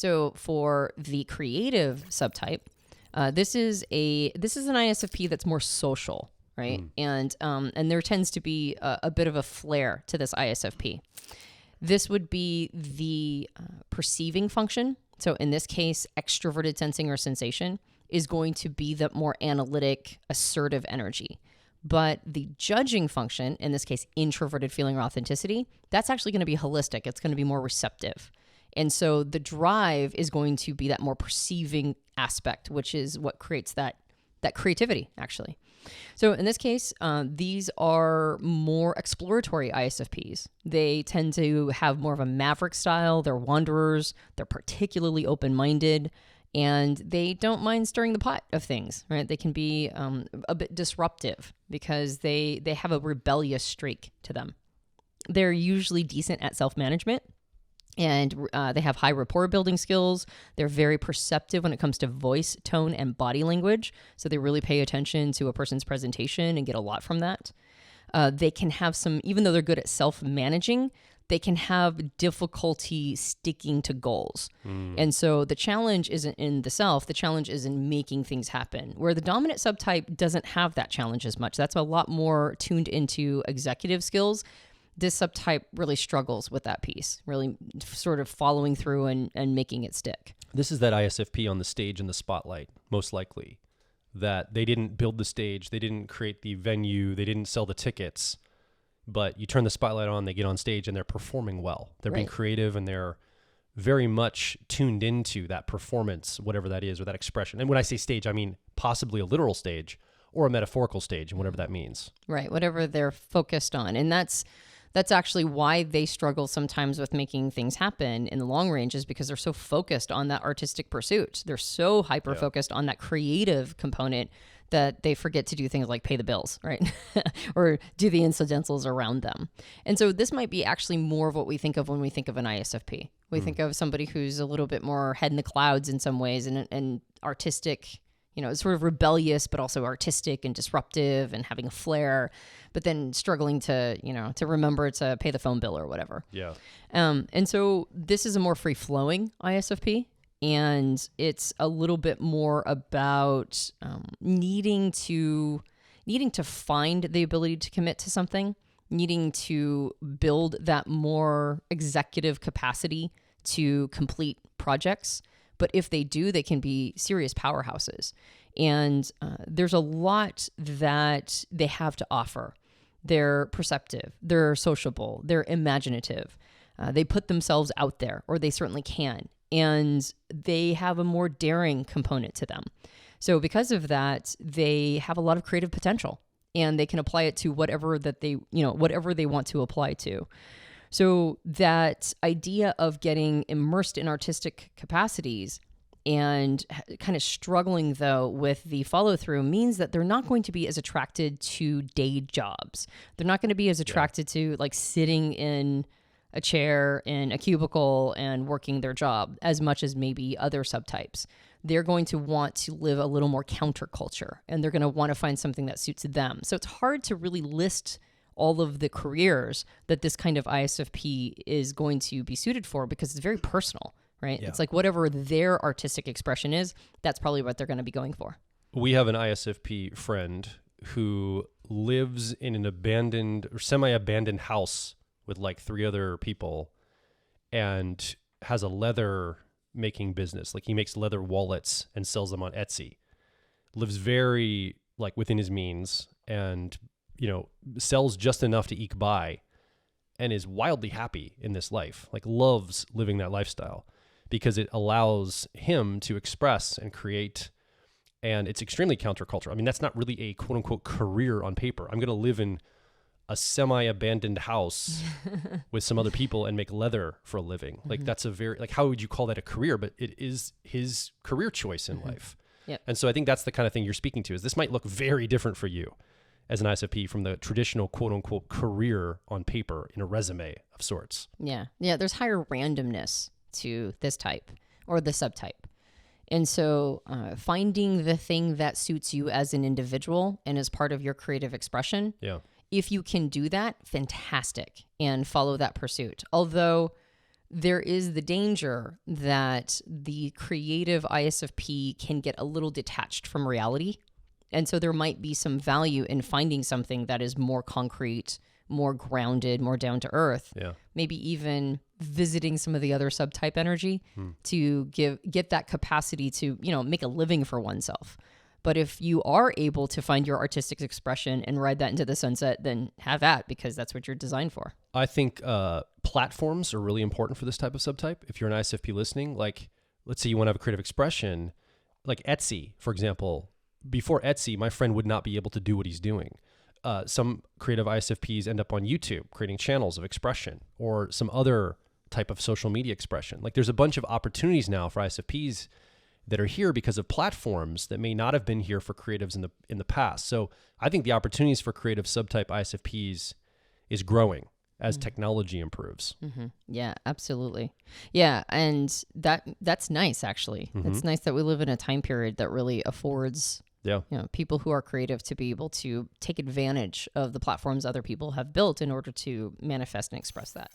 So for the creative subtype, this is an ISFP that's more social, right? And there tends to be a bit of a flair to this ISFP. This would be the perceiving function. So in this case, extroverted sensing or sensation is going to be the more analytic, assertive energy. But the judging function, in this case, introverted feeling or authenticity, that's actually going to be holistic. It's going to be more receptive. And so the drive is going to be that more perceiving aspect, which is what creates that creativity, actually. So in this case, these are more exploratory ISFPs. They tend to have more of a maverick style. They're wanderers. They're particularly open-minded. And they don't mind stirring the pot of things, right? They can be a bit disruptive because they have a rebellious streak to them. They're usually decent at self-management, and they have high rapport building skills. They're very perceptive when it comes to voice, tone, and body language. So they really pay attention to a person's presentation and get a lot from that. They can have even though they're good at self-managing, they can have difficulty sticking to goals. And so the challenge isn't in the self, the challenge is in making things happen. Where the dominant subtype doesn't have that challenge as much. That's a lot more tuned into executive skills. This subtype really struggles with that piece, really sort of following through and making it stick. This is that ISFP on the stage in the spotlight, most likely. That they didn't build the stage, they didn't create the venue, they didn't sell the tickets. But you turn the spotlight on, they get on stage, and they're performing well. They're being creative, and they're very much tuned into that performance, whatever that is, or that expression. And when I say stage, I mean possibly a literal stage or a metaphorical stage, and whatever that means. Right, whatever they're focused on. And that's actually why they struggle sometimes with making things happen in the long range, is because they're so focused on that artistic pursuit. They're so hyper-focused on that creative component that they forget to do things like pay the bills, right? Or do the incidentals around them. And so this might be actually more of what we think of when we think of an ISFP. We think of somebody who's a little bit more head in the clouds in some ways and artistic, sort of rebellious, but also artistic and disruptive and having a flair, but then struggling to remember to pay the phone bill or whatever. Yeah. And so this is a more free-flowing ISFP. And it's a little bit more about needing to find the ability to commit to something, needing to build that more executive capacity to complete projects. But if they do, they can be serious powerhouses. And there's a lot that they have to offer. They're perceptive, they're sociable, they're imaginative. They put themselves out there, or they certainly can. And they have a more daring component to them. So because of that, they have a lot of creative potential, and they can apply it to whatever they want to apply to. So that idea of getting immersed in artistic capacities and kind of struggling, though, with the follow-through means that they're not going to be as attracted to day jobs. They're not going to be as attracted to like sitting in a chair in a cubicle and working their job as much as maybe other subtypes. They're going to want to live a little more counterculture, and they're going to want to find something that suits them. So it's hard to really list all of the careers that this kind of ISFP is going to be suited for, because it's very personal, right? Yeah. It's like whatever their artistic expression is, that's probably what they're going to be going for. We have an ISFP friend who lives in an abandoned or semi-abandoned house with like 3 other people, and has a leather making business. Like he makes leather wallets and sells them on Etsy. Lives very like within his means, and sells just enough to eke by, and is wildly happy in this life. Like loves living that lifestyle because it allows him to express and create, and it's extremely countercultural. I mean, that's not really a quote unquote career on paper. I'm going to live in a semi-abandoned house with some other people and make leather for a living. Like that's a very, like, how would you call that a career? But it is his career choice in life. Yep. And so I think that's the kind of thing you're speaking to, is this might look very different for you as an ISFP from the traditional quote unquote career on paper in a resume of sorts. Yeah. Yeah. There's higher randomness to this type or the subtype. And so finding the thing that suits you as an individual and as part of your creative expression. Yeah. If you can do that, fantastic, and follow that pursuit. Although there is the danger that the creative ISFP can get a little detached from reality. And so there might be some value in finding something that is more concrete, more grounded, more down to earth. Yeah. Maybe even visiting some of the other subtype energy to get that capacity to, make a living for oneself. But if you are able to find your artistic expression and ride that into the sunset, then have at, because that's what you're designed for. I think platforms are really important for this type of subtype. If you're an ISFP listening, like let's say you want to have a creative expression, like Etsy, for example. Before Etsy, my friend would not be able to do what he's doing. Some creative ISFPs end up on YouTube creating channels of expression or some other type of social media expression. Like there's a bunch of opportunities now for ISFPs that are here because of platforms that may not have been here for creatives in the past. So I think the opportunities for creative subtype ISFPs is growing as technology improves. Mm-hmm. Yeah, absolutely. Yeah, and that's nice, actually. It's nice that we live in a time period that really affords people who are creative to be able to take advantage of the platforms other people have built in order to manifest and express that.